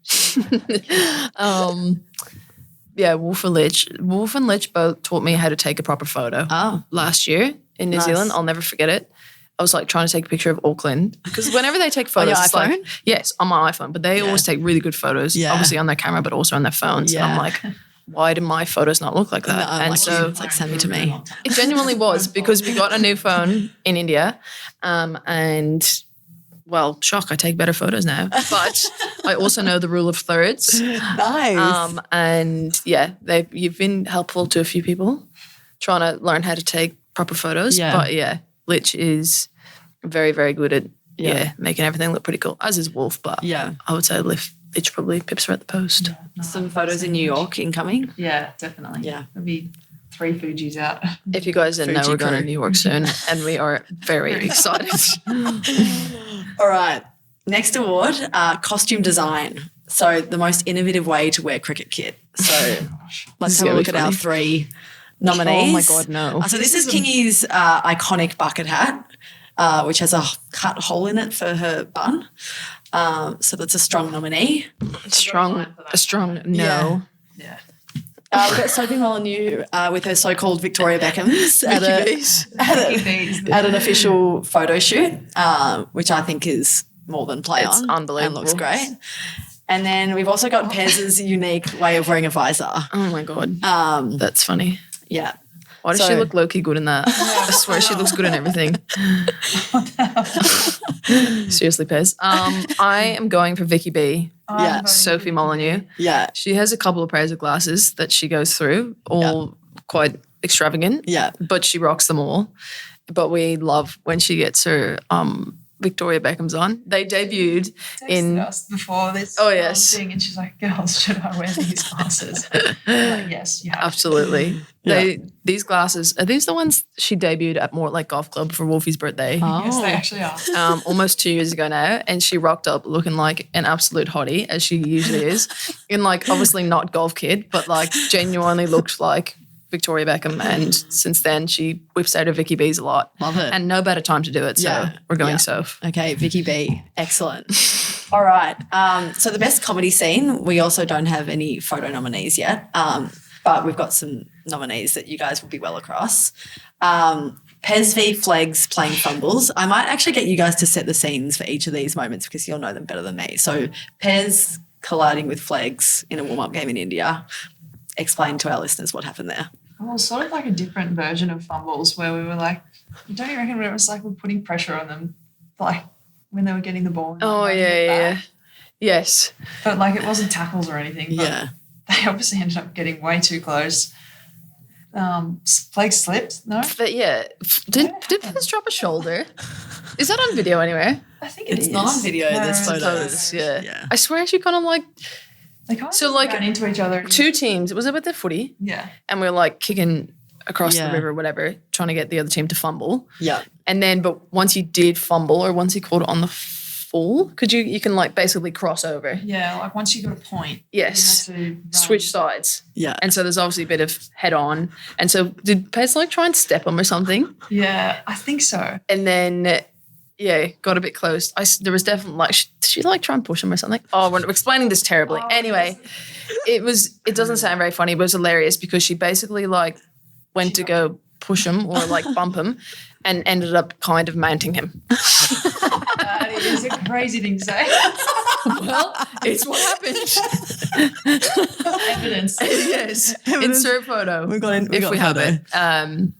[SPEAKER 3] Wolf and Litch. Wolf and Litch both taught me how to take a proper photo last year in New Zealand. I'll never forget it. I was like trying to take a picture of Auckland because whenever they take photos,
[SPEAKER 1] on your iPhone?
[SPEAKER 3] Like, yes, on my iPhone, but they always take really good photos, obviously on their camera, but also on their phones.
[SPEAKER 1] Yeah.
[SPEAKER 3] And I'm like, why do my photos not look like that?
[SPEAKER 1] No,
[SPEAKER 3] and
[SPEAKER 1] like,
[SPEAKER 3] so
[SPEAKER 1] it's like, send me to me.
[SPEAKER 3] it genuinely was, because we got a new phone in India, and well, shock, I take better photos now. But I also know the rule of thirds.
[SPEAKER 1] Nice.
[SPEAKER 3] And yeah, you've been helpful to a few people trying to learn how to take proper photos.
[SPEAKER 1] Yeah.
[SPEAKER 3] But yeah, Lich is very, very good at making everything look pretty cool, as is Wolf. But
[SPEAKER 1] Yeah.
[SPEAKER 3] I would say Lich probably pips her at the post.
[SPEAKER 2] No,
[SPEAKER 1] Some photos in New York incoming.
[SPEAKER 2] Yeah, definitely.
[SPEAKER 1] Yeah.
[SPEAKER 2] There'll be 3 Fujis out.
[SPEAKER 3] If you guys didn't know,
[SPEAKER 1] Fuji
[SPEAKER 3] we're going to
[SPEAKER 1] crew.
[SPEAKER 3] New York soon, and we are very excited.
[SPEAKER 1] All right. Next award, costume design. So the most innovative way to wear cricket kit. So let's
[SPEAKER 3] is
[SPEAKER 1] have a
[SPEAKER 3] gonna
[SPEAKER 1] look
[SPEAKER 3] be
[SPEAKER 1] at our
[SPEAKER 3] funny.
[SPEAKER 1] 3 nominees.
[SPEAKER 3] Oh my God, no.
[SPEAKER 1] So this is Kingy's iconic bucket hat, which has a cut hole in it for her bun. So that's a strong nominee.
[SPEAKER 3] A strong no.
[SPEAKER 2] Yeah.
[SPEAKER 1] We've got Sophie Molyneux with her so-called Victoria Beckhams at an official photo shoot, which I think is more than play
[SPEAKER 3] It's
[SPEAKER 1] on.
[SPEAKER 3] unbelievable.
[SPEAKER 1] And looks great. And then we've also got Pez's unique way of wearing a visor.
[SPEAKER 3] Oh my God. That's funny.
[SPEAKER 1] Yeah.
[SPEAKER 3] Why does she look low-key good in that? I swear she looks good in everything. Seriously, Pez. I am going for Vicky B.
[SPEAKER 1] Yeah.
[SPEAKER 3] Sophie Molyneux.
[SPEAKER 1] Yeah.
[SPEAKER 3] She has a couple of pairs of glasses that she goes through, all quite extravagant.
[SPEAKER 1] Yeah.
[SPEAKER 3] But she rocks them all. But we love when she gets her Victoria Beckham's on. They debuted in
[SPEAKER 2] us before this thing, and she's like, "Girls, should I wear these glasses?" I'm like, yes, you have to.
[SPEAKER 3] Absolutely. These glasses, are these the ones she debuted at Mortlake Golf Club for Wolfie's birthday?
[SPEAKER 2] Yes, they actually are.
[SPEAKER 3] Almost 2 years ago now, and she rocked up looking like an absolute hottie, as she usually is, in like obviously not golf kit, but like genuinely looked like Victoria Beckham, and since then she whips out her Vicky B's a lot.
[SPEAKER 1] Love it.
[SPEAKER 3] And no better time to do it, so we're going Soph.
[SPEAKER 1] Okay, Vicky B. Excellent. All right. So the best comedy scene, we also don't have any photo nominees yet, but we've got some nominees that you guys will be well across. Pez v. Flegs playing fumbles. I might actually get you guys to set the scenes for each of these moments because you'll know them better than me. So Pez colliding with Flegs in a warm-up game in India. Explain to our listeners what happened there.
[SPEAKER 2] Well, sort of like a different version of fumbles where we were like, don't you reckon it was like we're putting pressure on them, like when they were getting the ball? And,
[SPEAKER 3] Oh, yeah. Yes.
[SPEAKER 2] But like it wasn't tackles or anything. But they obviously ended up getting way too close. Flake slipped, no?
[SPEAKER 3] But yeah, did Pez drop a shoulder? Is that on video anywhere?
[SPEAKER 2] I think it's
[SPEAKER 1] not on video. There's photos.
[SPEAKER 3] Yeah. I swear she kind of like
[SPEAKER 2] they kind of
[SPEAKER 3] so like
[SPEAKER 2] ran into each other.
[SPEAKER 3] 2 teams. Was it with the footy?
[SPEAKER 2] Yeah.
[SPEAKER 3] And we were like kicking across
[SPEAKER 1] Yeah.
[SPEAKER 3] the river, whatever, trying to get the other team to fumble.
[SPEAKER 1] Yeah.
[SPEAKER 3] And then, but once you did fumble or once you caught it on the full, you can like basically cross over.
[SPEAKER 2] Yeah, like once you got a point,
[SPEAKER 3] Yes.
[SPEAKER 2] you had to run.
[SPEAKER 3] Switch sides.
[SPEAKER 1] Yeah.
[SPEAKER 3] And so there's obviously a bit of head on. And so did Pez like try and step him or something?
[SPEAKER 2] Yeah, I think so.
[SPEAKER 3] And then, got a bit close. There was definitely like, did she like try and push him or something? Oh, we're explaining this terribly. Anyway, it doesn't sound very funny, but it was hilarious because she basically like went to go push him or like bump him and ended up kind of mounting him.
[SPEAKER 2] That is a crazy thing to say.
[SPEAKER 3] Well, it's what happened.
[SPEAKER 2] Evidence.
[SPEAKER 3] Yes. Insert photo.
[SPEAKER 1] We got
[SPEAKER 3] have
[SPEAKER 1] photo.
[SPEAKER 3] it.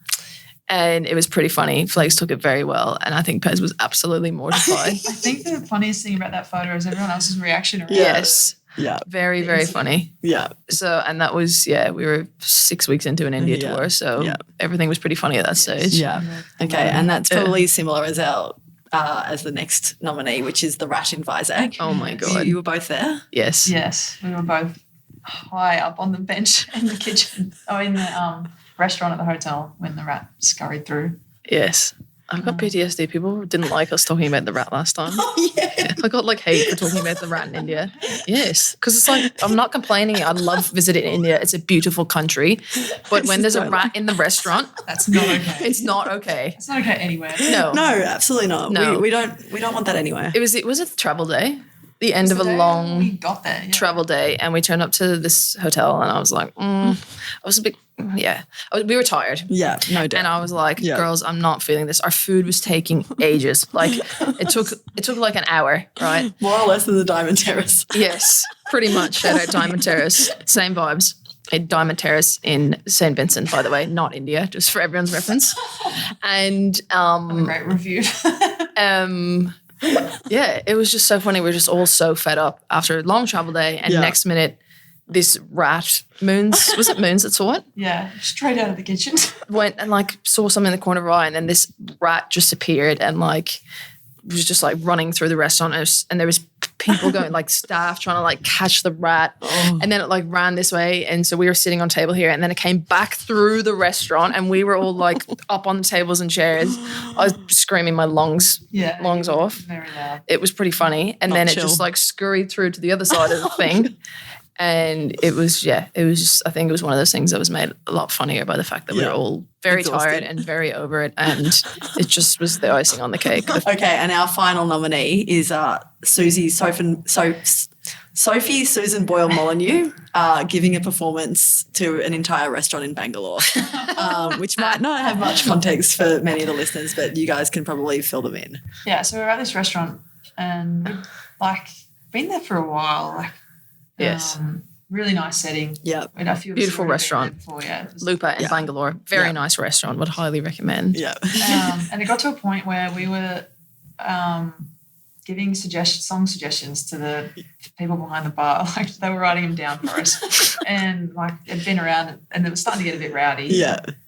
[SPEAKER 3] And it was pretty funny. Flags took it very well. And I think Pez was absolutely mortified.
[SPEAKER 2] I think the funniest thing about that photo is everyone else's reaction around
[SPEAKER 3] Yes.
[SPEAKER 1] Yeah.
[SPEAKER 3] Very, very funny.
[SPEAKER 1] Yeah.
[SPEAKER 3] So, and that was, we were 6 weeks into an India tour. So everything was pretty funny at that stage.
[SPEAKER 1] Yeah. Okay. And that's probably similar as our as the next nominee, which is the rat in Vizag.
[SPEAKER 3] Oh my God.
[SPEAKER 1] You were both there?
[SPEAKER 3] Yes.
[SPEAKER 2] Yes, we were both high up on the bench in the kitchen, in the restaurant at the hotel when the rat scurried through.
[SPEAKER 3] Yes. I've got PTSD. People didn't like us talking about the rat last time.
[SPEAKER 1] Oh, yeah.
[SPEAKER 3] I got like hate for talking about the rat in India. Yes. Because it's like, I'm not complaining. I love visiting India. It's a beautiful country. But when there's a rat in the restaurant,
[SPEAKER 2] That's not okay.
[SPEAKER 3] it's not okay.
[SPEAKER 2] It's not okay anywhere.
[SPEAKER 3] No.
[SPEAKER 1] No, absolutely not.
[SPEAKER 3] No.
[SPEAKER 1] We don't want that anywhere.
[SPEAKER 3] It was a travel day. The end of a
[SPEAKER 2] The day
[SPEAKER 3] long
[SPEAKER 2] we got there. Yeah.
[SPEAKER 3] travel day, and we turned up to this hotel, and I was like, I was a bit, we were tired.
[SPEAKER 1] Yeah, no doubt.
[SPEAKER 3] And I was like, girls, I'm not feeling this. Our food was taking ages. Like it took like an hour, right?
[SPEAKER 1] More or less than the Diamond Terrace.
[SPEAKER 3] Yes, pretty much. Shout out Diamond Terrace. Same vibes. Diamond Terrace in St. Vincent, by the way, not India, just for everyone's reference. And
[SPEAKER 2] Great review.
[SPEAKER 3] yeah, it was just so funny. We were just all so fed up after a long travel day, and next minute, this rat, was it Moons that saw it?
[SPEAKER 2] Yeah, straight out of the kitchen.
[SPEAKER 3] Went and like saw something in the corner of her eye, and then this rat just appeared and like was just like running through the restaurant, and there was people going, like staff trying to like catch the rat, and then it like ran this way, and so we were sitting on a table here, and then it came back through the restaurant, and we were all like up on the tables and chairs. I was screaming my lungs off.
[SPEAKER 2] Very loud.
[SPEAKER 3] It was pretty funny, and then it just like scurried through to the other side of the thing. And it was just, I think it was one of those things that was made a lot funnier by the fact that we were all very tired and very over it, and it just was the icing on the cake.
[SPEAKER 1] Okay, and our final nominee is Sophie Susan Boyle Molyneux giving a performance to an entire restaurant in Bangalore, which might not have much context for many of the listeners, but you guys can probably fill them in.
[SPEAKER 2] Yeah, so we were at this restaurant and we'd like been there for a while, like
[SPEAKER 3] Yes.
[SPEAKER 2] Really nice setting.
[SPEAKER 1] Yeah.
[SPEAKER 3] Beautiful restaurant. Lupa in Bangalore. Very nice restaurant. Would highly recommend.
[SPEAKER 1] Yeah.
[SPEAKER 2] And it got to a point where we were giving song suggestions to the people behind the bar. Like they were writing them down for us. And like it'd been around and it was starting to get a bit rowdy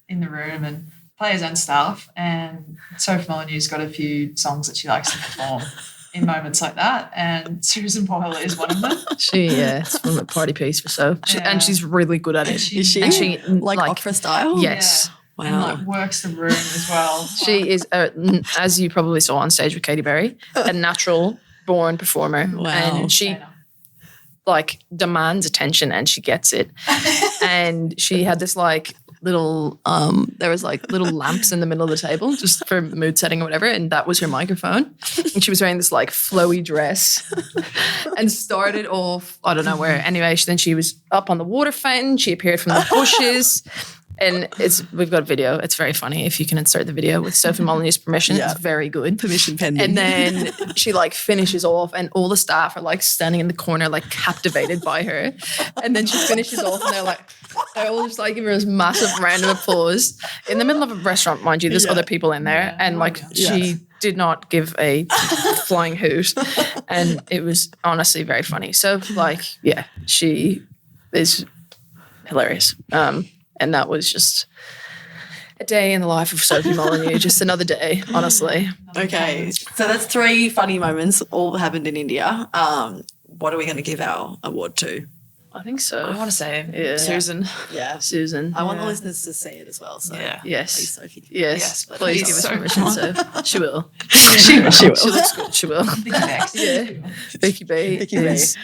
[SPEAKER 2] in the room, and players and staff. And Sophie Molyneux's got a few songs that she likes to perform in moments like that, and Susan Boyle is one of them.
[SPEAKER 3] It's one of the party piece for so, and she's really good at it.
[SPEAKER 1] Is she? And she like opera style?
[SPEAKER 3] Yes.
[SPEAKER 1] Wow.
[SPEAKER 2] And like works the room as well.
[SPEAKER 3] She is, as you probably saw on stage with Katy Perry, a natural born performer.
[SPEAKER 1] Wow.
[SPEAKER 3] And she like demands attention and she gets it. And she had this like little, there was like little lamps in the middle of the table just for mood setting or whatever, and that was her microphone. And she was wearing this like flowy dress and started off, I don't know where. Anyway, then she was up on the water fountain. She appeared from the bushes. And we've got a video. It's very funny if you can insert the video with Sophie Molyneux's permission. It's very good.
[SPEAKER 1] Permission pending.
[SPEAKER 3] And then she like finishes off and all the staff are like standing in the corner like captivated by her. And then she finishes off and they're all just like giving her this massive round of applause. In the middle of a restaurant, mind you, there's other people in there. And like she did not give a flying hoot. And it was honestly very funny. So like, she is hilarious. And that was just a day in the life of Sophie Molyneux, just another day, honestly.
[SPEAKER 1] Okay, so that's 3 funny moments, all happened in India. What are we going to give our award to?
[SPEAKER 3] I think so.
[SPEAKER 2] I want to say
[SPEAKER 3] Susan.
[SPEAKER 1] Yeah.
[SPEAKER 3] Susan.
[SPEAKER 1] I want the listeners to see it as well. So
[SPEAKER 3] Yes.
[SPEAKER 1] please, Sophie.
[SPEAKER 3] Yes.
[SPEAKER 1] Please.
[SPEAKER 3] Please give us permission. So she will.
[SPEAKER 1] She will.
[SPEAKER 3] She looks good. She will. Vicky B.
[SPEAKER 1] Vicky B.
[SPEAKER 3] Is,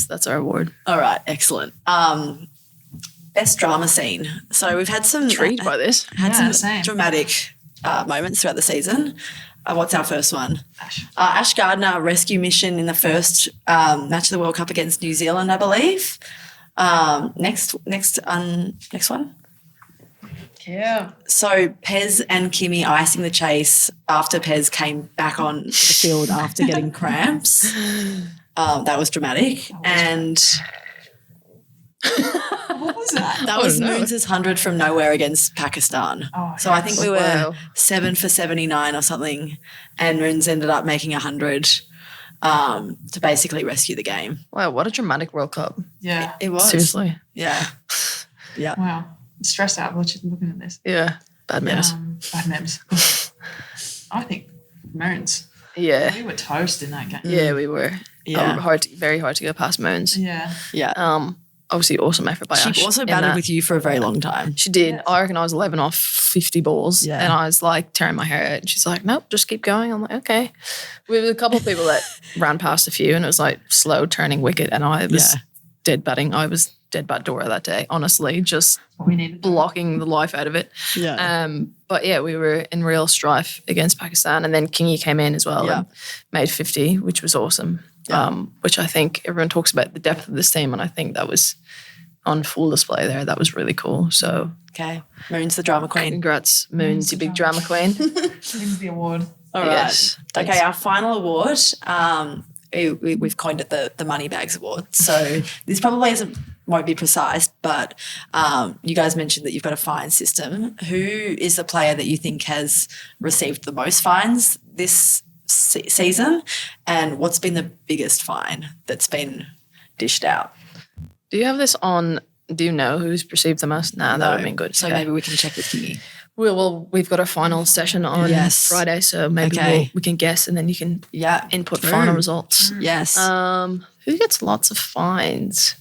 [SPEAKER 3] that's our award.
[SPEAKER 1] All right, excellent. Best drama scene. So we've had some
[SPEAKER 3] Intrigued by this.
[SPEAKER 1] Dramatic moments throughout the season. What's our first one? Ash Gardner rescue mission in the first match of the World Cup against New Zealand, I believe. Next one.
[SPEAKER 2] Yeah.
[SPEAKER 1] So Pez and Kimmy icing the chase after Pez came back on the field after getting cramps. That was dramatic. And
[SPEAKER 2] what was that?
[SPEAKER 1] That was Moons' 100 from nowhere against Pakistan. So I think we were 7 for 79 or something, and Moons ended up making 100 to basically rescue the game.
[SPEAKER 3] Wow, what a dramatic World Cup.
[SPEAKER 2] Yeah.
[SPEAKER 1] It was.
[SPEAKER 3] Seriously.
[SPEAKER 1] Yeah.
[SPEAKER 2] Wow. I'm stressed out looking at this.
[SPEAKER 3] Yeah. Bad memes.
[SPEAKER 2] Bad memes. I think Moons.
[SPEAKER 3] Yeah.
[SPEAKER 2] We were toast in that game.
[SPEAKER 3] Yeah, we were.
[SPEAKER 1] Yeah.
[SPEAKER 3] Very hard to go past Moons.
[SPEAKER 2] Yeah.
[SPEAKER 1] Yeah.
[SPEAKER 3] Obviously, awesome effort by Ash.
[SPEAKER 1] She also battled with you for a very long time.
[SPEAKER 3] She did.
[SPEAKER 2] Yes.
[SPEAKER 3] I reckon I was 11 off 50 balls. And I was like tearing my hair out. And she's like, nope, just keep going. I'm like, okay. We were a couple of people that ran past a few and it was like slow turning wicket. And I was dead batting. I was dead bat Dora that day, honestly, just blocking the life out of it.
[SPEAKER 1] Yeah.
[SPEAKER 3] But yeah, we were in real strife against Pakistan. And then Kingy came in as well and made 50, which was awesome. Which I think everyone talks about the depth of this team, and I think that was on full display there. That was really cool. So
[SPEAKER 1] okay, Moon's the drama queen.
[SPEAKER 3] Congrats, Moon's your big drama queen.
[SPEAKER 2] Wins the award.
[SPEAKER 1] All right.
[SPEAKER 3] Yes,
[SPEAKER 1] okay, our final award. We've coined it the Money Bags Award. So this probably isn't won't be precise, but you guys mentioned that you've got a fine system. Who is the player that you think has received the most fines this season, and what's been the biggest fine that's been dished out?
[SPEAKER 3] Do you have this on? Do you know who's received the most? Nah, that would have been good.
[SPEAKER 1] So
[SPEAKER 3] Okay.
[SPEAKER 1] maybe we can check with Kimmy.
[SPEAKER 3] Well, we've got our final session on Friday, so maybe we can guess, and then you can input final results.
[SPEAKER 1] Yes.
[SPEAKER 3] Who gets lots of fines?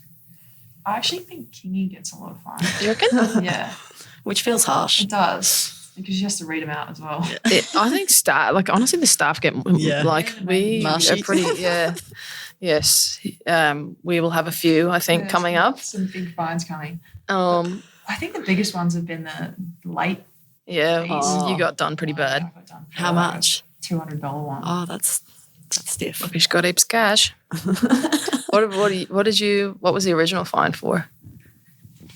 [SPEAKER 2] I actually think Kingy gets a lot of fines.
[SPEAKER 3] Do you reckon?
[SPEAKER 2] Yeah,
[SPEAKER 1] Which feels harsh.
[SPEAKER 2] it does because she has to read them out as well.
[SPEAKER 3] I think staff, like honestly, the staff get like we are
[SPEAKER 1] Marshy.
[SPEAKER 3] pretty yes. We will have a few, I think, coming up.
[SPEAKER 2] Some big fines coming.
[SPEAKER 3] I
[SPEAKER 2] think the biggest ones have been the late.
[SPEAKER 3] Yeah,
[SPEAKER 2] fees.
[SPEAKER 3] You got done pretty bad.
[SPEAKER 2] I got done for
[SPEAKER 1] How much?
[SPEAKER 2] $200 one.
[SPEAKER 1] Oh, that's stiff.
[SPEAKER 3] She's got heaps of cash. What was the original fine for?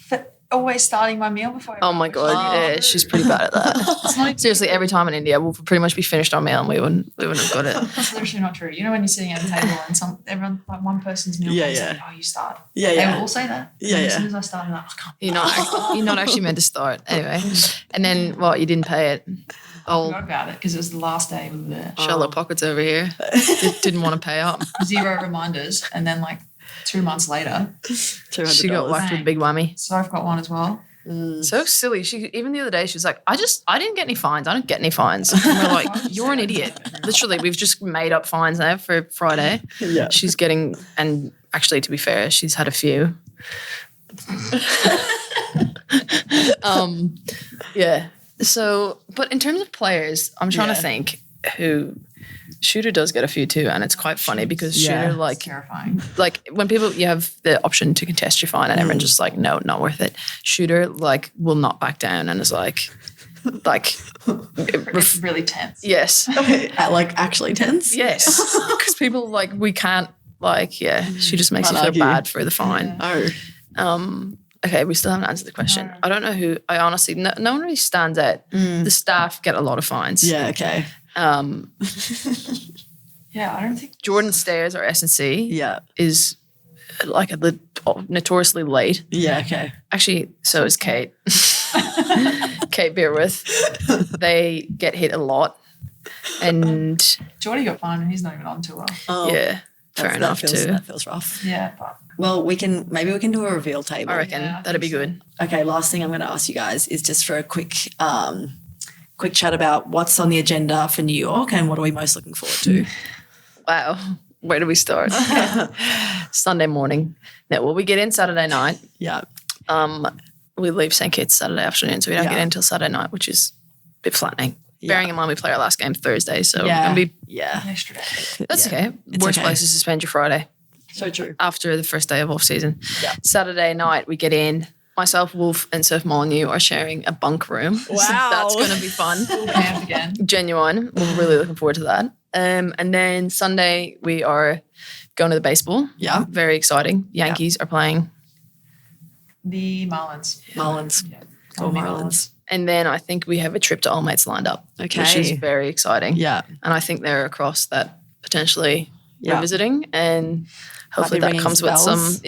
[SPEAKER 2] For always starting my meal before.
[SPEAKER 3] Oh my god, yeah, she's pretty bad at that. Seriously, every time in India, we'll pretty much be finished our meal and we wouldn't have got it.
[SPEAKER 2] That's literally not true. You know when you're sitting at a table and everyone, like one person's meal comes in, you start.
[SPEAKER 1] Yeah,
[SPEAKER 2] They will all say that.
[SPEAKER 1] Yeah,
[SPEAKER 2] and as soon as I start, I'm like,
[SPEAKER 3] You're not actually meant to start anyway. And then what? You didn't pay it.
[SPEAKER 2] I forgot about it because it was the last day we were there.
[SPEAKER 3] Shallow pockets over here. Didn't want to pay up.
[SPEAKER 2] 0 reminders, and then like 2 months later,
[SPEAKER 1] $200.
[SPEAKER 3] She got whacked with a big whammy.
[SPEAKER 2] so I've got one as well.
[SPEAKER 3] So silly. Even the other day, she was like, I didn't get any fines. I don't get any fines. And we're like, you're an idiot. Literally, we've just made up fines now for Friday.
[SPEAKER 1] Yeah.
[SPEAKER 3] She's getting, and actually, to be fair, she's had a few. Yeah. So, but in terms of players, I'm trying to think who. Shooter does get a few too, and it's quite funny because Shooter,
[SPEAKER 2] It's terrifying.
[SPEAKER 3] like when you have the option to contest your fine and everyone's just like, no, not worth it. Shooter like will not back down and is like
[SPEAKER 2] It's really tense.
[SPEAKER 3] yes,
[SPEAKER 1] Like actually tense?
[SPEAKER 3] yes, because people like we can't she just makes
[SPEAKER 1] Can't
[SPEAKER 3] you feel
[SPEAKER 1] argue.
[SPEAKER 3] bad for the fine.
[SPEAKER 1] Oh.
[SPEAKER 3] Okay, we still haven't answered the question.
[SPEAKER 2] No.
[SPEAKER 3] I don't know who. I honestly, no one really stands out. The staff get a lot of fines.
[SPEAKER 1] Yeah, okay.
[SPEAKER 2] Yeah, I don't think
[SPEAKER 3] Jordan Stairs, our S&C,
[SPEAKER 1] Yeah.
[SPEAKER 3] is like notoriously late.
[SPEAKER 1] Yeah, okay.
[SPEAKER 3] Actually, so is Kate. Kate Beerworth. They get hit a lot. And
[SPEAKER 2] Geordie got fined and he's not even on tour.
[SPEAKER 1] Oh,
[SPEAKER 3] yeah, fair enough too.
[SPEAKER 1] That feels rough.
[SPEAKER 2] Yeah, but
[SPEAKER 1] Well, maybe we can do a reveal table.
[SPEAKER 3] I reckon
[SPEAKER 2] Yeah, I
[SPEAKER 3] that'd be
[SPEAKER 2] think
[SPEAKER 3] good.
[SPEAKER 1] Okay, last thing I'm going to ask you guys is just for a quick chat about what's on the agenda for New York and what are we most looking forward to?
[SPEAKER 3] Wow. Where do we start? Sunday morning. Now, we get in Saturday night.
[SPEAKER 1] Yeah.
[SPEAKER 3] We leave St. Kitts Saturday afternoon, so we don't get in until Saturday night, which is a bit flattening.
[SPEAKER 1] Yeah.
[SPEAKER 3] Bearing in mind we play our last game Thursday, so
[SPEAKER 1] Yeah.
[SPEAKER 3] it's
[SPEAKER 2] yesterday.
[SPEAKER 3] that's okay.
[SPEAKER 1] It's
[SPEAKER 3] Worst
[SPEAKER 1] okay.
[SPEAKER 3] place is to spend your Friday
[SPEAKER 1] So true.
[SPEAKER 3] after the first day of off season.
[SPEAKER 1] Yeah.
[SPEAKER 3] Saturday night we get in. Myself, Wolf, and Surf Molyneux are sharing a bunk room. So
[SPEAKER 1] Wow.
[SPEAKER 3] that's going to be fun.
[SPEAKER 2] Camp again.
[SPEAKER 3] Genuine. We're really looking forward to that. And then Sunday we are going to the baseball.
[SPEAKER 1] Yeah.
[SPEAKER 3] Very exciting. Yankees are playing.
[SPEAKER 2] The Marlins.
[SPEAKER 1] Marlins.
[SPEAKER 2] Yeah.
[SPEAKER 1] Go Marlins.
[SPEAKER 3] And then I think we have a trip to All Mates lined up, which is
[SPEAKER 1] Okay.
[SPEAKER 3] very exciting.
[SPEAKER 1] Yeah.
[SPEAKER 3] And I think they're across that potentially
[SPEAKER 1] Yeah.
[SPEAKER 3] we're visiting, and hopefully
[SPEAKER 1] be
[SPEAKER 3] that
[SPEAKER 1] ringing
[SPEAKER 3] comes with
[SPEAKER 1] bells.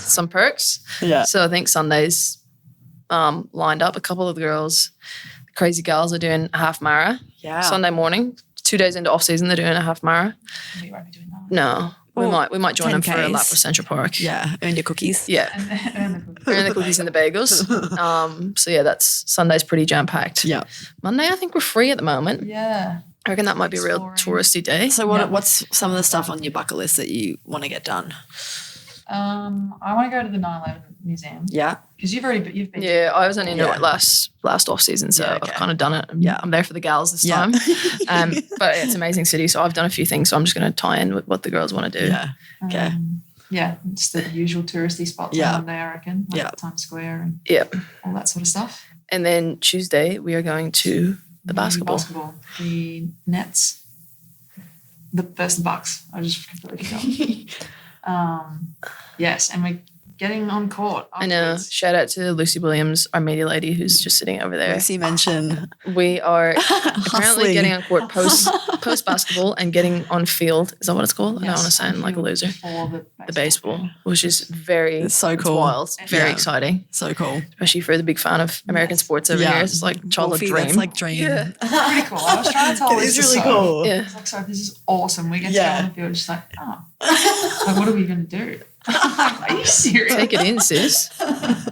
[SPEAKER 3] some perks.
[SPEAKER 1] Yeah.
[SPEAKER 3] So I think Sunday's lined up. A couple of the girls, crazy girls, are doing a half mara
[SPEAKER 1] Yeah.
[SPEAKER 3] Sunday morning. 2 days into off season, they're doing a half mara.
[SPEAKER 2] We won't be doing that.
[SPEAKER 3] No,
[SPEAKER 1] Well,
[SPEAKER 3] we might join them for a
[SPEAKER 1] 10Ks.
[SPEAKER 3] lap of Central Park.
[SPEAKER 1] Yeah. Earn your cookies.
[SPEAKER 3] Yeah.
[SPEAKER 2] And
[SPEAKER 3] And the cookies and the bagels. So yeah, that's Sunday's pretty jam packed.
[SPEAKER 1] Yeah.
[SPEAKER 3] Monday, I think we're free at the moment.
[SPEAKER 2] yeah.
[SPEAKER 3] I reckon that might be a real
[SPEAKER 2] Exploring.
[SPEAKER 3] touristy day.
[SPEAKER 1] So what's some of the stuff on your bucket list that you want to get done?
[SPEAKER 2] I want to go to the 9/11 museum
[SPEAKER 1] Yeah.
[SPEAKER 2] because you've been.
[SPEAKER 3] Yeah, I was only into
[SPEAKER 1] Yeah.
[SPEAKER 3] it last off season, so
[SPEAKER 1] Yeah, okay.
[SPEAKER 3] I've kind of done it.
[SPEAKER 1] Yeah.
[SPEAKER 3] I'm there for the gals this
[SPEAKER 1] Yeah.
[SPEAKER 3] time. But it's an amazing city, so I've done a few things. So I'm just going to tie in with what the girls want to do.
[SPEAKER 1] Yeah. Okay.
[SPEAKER 2] Yeah, just the usual touristy spots
[SPEAKER 1] Yeah.
[SPEAKER 2] on Monday, I reckon. Like
[SPEAKER 1] Yeah.
[SPEAKER 2] Times Square and
[SPEAKER 3] Yep.
[SPEAKER 2] all that sort of stuff.
[SPEAKER 3] And then Tuesday we are going to the basketball.
[SPEAKER 2] The Nets. The Bucks. I just completely forgot. Yes, and we're getting on court.
[SPEAKER 3] I know.
[SPEAKER 2] afterwards.
[SPEAKER 3] Shout out to Lucy Williams, our media lady who's just sitting over there.
[SPEAKER 1] Lucy mention
[SPEAKER 3] We are apparently
[SPEAKER 1] Hustling.
[SPEAKER 3] getting on court post basketball and getting on field. Is that what it's called? I don't want to sound like a loser.
[SPEAKER 2] For
[SPEAKER 3] The baseball, which is very
[SPEAKER 1] It's so cool.
[SPEAKER 3] wild, very
[SPEAKER 1] Yeah.
[SPEAKER 3] exciting,
[SPEAKER 1] so cool.
[SPEAKER 3] especially for the big fan of American sports over
[SPEAKER 1] Yeah.
[SPEAKER 3] here. It's like childhood
[SPEAKER 1] Wolfie,
[SPEAKER 3] dream.
[SPEAKER 1] that's like dream.
[SPEAKER 3] Yeah.
[SPEAKER 2] pretty cool. I was trying to tell
[SPEAKER 1] It
[SPEAKER 2] Lisa,
[SPEAKER 1] is really
[SPEAKER 2] so.
[SPEAKER 1] cool.
[SPEAKER 3] Yeah.
[SPEAKER 2] It's like, so this is awesome. We get to
[SPEAKER 1] Yeah.
[SPEAKER 2] go on the field. She's like, oh, like, what are we going to do? I'm like, are you serious?
[SPEAKER 3] Take it in, sis.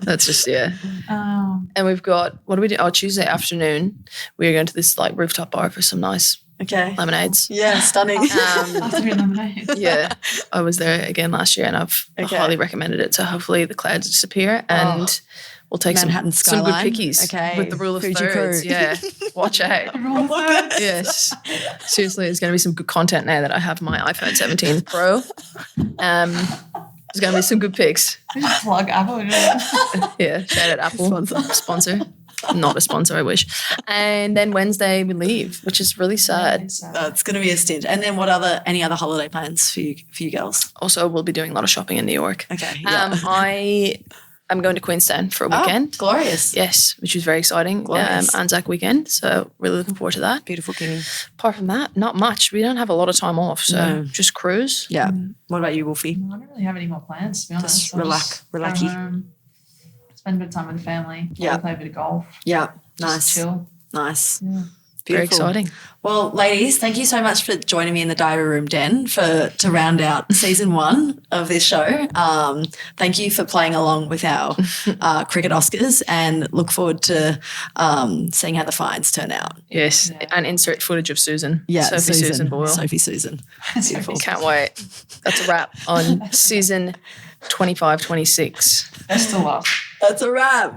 [SPEAKER 3] That's just, yeah. And we've got, what do we do? Oh, Tuesday afternoon, we're going to this like rooftop bar for some nice
[SPEAKER 1] Okay.
[SPEAKER 3] lemonades.
[SPEAKER 1] Yeah, stunning.
[SPEAKER 2] Afternoon lemonade.
[SPEAKER 3] Yeah, I was there again last year and I've
[SPEAKER 1] Okay.
[SPEAKER 3] highly recommended it. So hopefully the clouds disappear and we'll take
[SPEAKER 1] Manhattan
[SPEAKER 3] some good
[SPEAKER 1] skyline.
[SPEAKER 3] pickies
[SPEAKER 1] Okay.
[SPEAKER 3] with the rule of
[SPEAKER 1] Fuji
[SPEAKER 3] thirds.
[SPEAKER 1] crew.
[SPEAKER 3] Yeah, watch out. Yes, seriously, there's going to be some good content now that I have my iPhone 17 Pro. There's going to be some good pics.
[SPEAKER 2] Just plug Apple.
[SPEAKER 3] Yeah, shout out Apple sponsor. Not a sponsor, I wish. And then Wednesday we leave, which is really sad.
[SPEAKER 1] It's going to be a stint. And then any other holiday plans for you girls?
[SPEAKER 3] Also, we'll be doing a lot of shopping in New York.
[SPEAKER 1] Okay. Yeah.
[SPEAKER 3] I'm going to Queenstown for a weekend.
[SPEAKER 1] Oh, glorious.
[SPEAKER 3] Yes, which is very exciting.
[SPEAKER 1] Glorious.
[SPEAKER 3] Anzac weekend, so really looking forward to that.
[SPEAKER 1] Beautiful Kimmy.
[SPEAKER 3] Apart from that, not much. We don't have a lot of time off, so
[SPEAKER 1] No.
[SPEAKER 3] just cruise.
[SPEAKER 1] Yeah. What about you, Wolfie?
[SPEAKER 2] I don't really have any more plans, to be honest.
[SPEAKER 1] Just
[SPEAKER 2] I'll
[SPEAKER 1] relax-
[SPEAKER 2] go
[SPEAKER 1] relaxy.
[SPEAKER 2] home, spend a bit of time with the family.
[SPEAKER 1] Yeah.
[SPEAKER 2] Play a bit of golf.
[SPEAKER 1] Yeah.
[SPEAKER 2] Just
[SPEAKER 1] Nice.
[SPEAKER 2] chill.
[SPEAKER 1] Nice.
[SPEAKER 2] Yeah.
[SPEAKER 3] Very
[SPEAKER 1] Beautiful.
[SPEAKER 3] exciting.
[SPEAKER 1] Well, ladies, thank you so much for joining me in the diary room den to round out season 1 of this show. Thank you for playing along with our cricket Oscars, and look forward to seeing how the fines turn out.
[SPEAKER 3] Yes, and insert footage of Susan.
[SPEAKER 1] Yeah,
[SPEAKER 3] Sophie Susan Boyle.
[SPEAKER 1] Sophie Susan. Beautiful.
[SPEAKER 3] Can't wait. That's a wrap on season 25-26.
[SPEAKER 2] Best of luck.
[SPEAKER 1] That's a wrap.